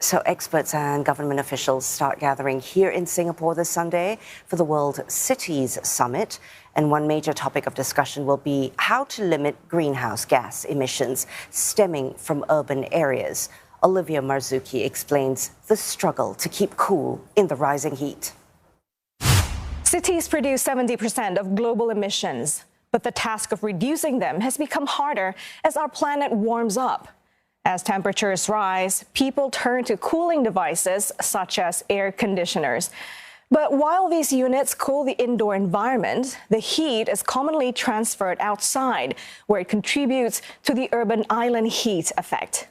So experts and government officials start gathering here in Singapore this Sunday for the World Cities Summit. And one major topic of discussion will be how to limit greenhouse gas emissions stemming from urban areas. Olivia Marzuki explains the struggle to keep cool in the rising heat. Cities produce 70% of global emissions, but the task of reducing them has become harder as our planet warms up. As temperatures rise, people turn to cooling devices such as air conditioners. But while these units cool the indoor environment, the heat is commonly transferred outside, where it contributes to the urban island heat effect.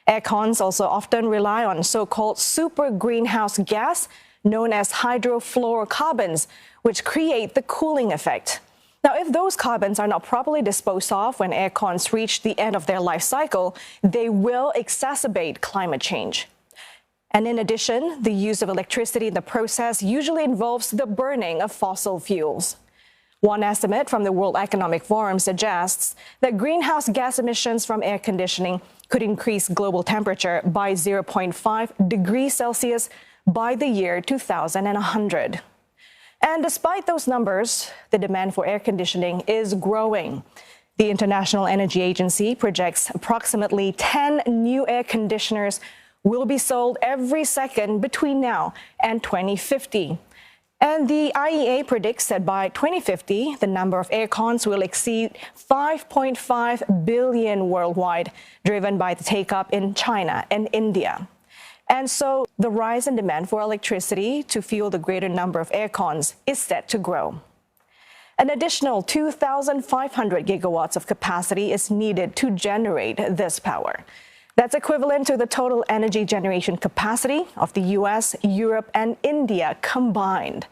Aircons also often rely on so-called super greenhouse gas, known as hydrofluorocarbons, which create the cooling effect. Now, if those carbons are not properly disposed of when aircons reach the end of their life cycle, they will exacerbate climate change. And in addition, the use of electricity in the process usually involves the burning of fossil fuels. One estimate from the World Economic Forum suggests that greenhouse gas emissions from air conditioning could increase global temperature by 0.5 degrees Celsius by the year 2100. And despite those numbers, the demand for air conditioning is growing. The International Energy Agency projects approximately 10 new air conditioners will be sold every second between now and 2050. And the IEA predicts that by 2050, the number of aircons will exceed 5.5 billion worldwide, driven by the take-up in China and India. And so the rise in demand for electricity to fuel the greater number of aircons is set to grow. An additional 2,500 gigawatts of capacity is needed to generate this power. That's equivalent to the total energy generation capacity of the US, Europe, and India combined.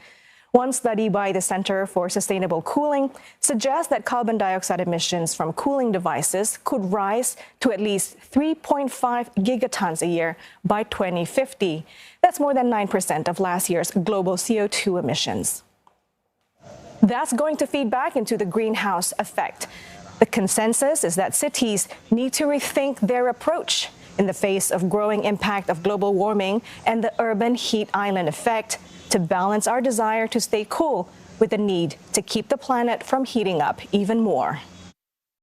One study by the Center for Sustainable Cooling suggests that carbon dioxide emissions from cooling devices could rise to at least 3.5 gigatons a year by 2050. That's more than 9% of last year's global CO2 emissions. That's going to feed back into the greenhouse effect. The consensus is that cities need to rethink their approach in the face of growing impact of global warming and the urban heat island effect, to balance our desire to stay cool with the need to keep the planet from heating up even more.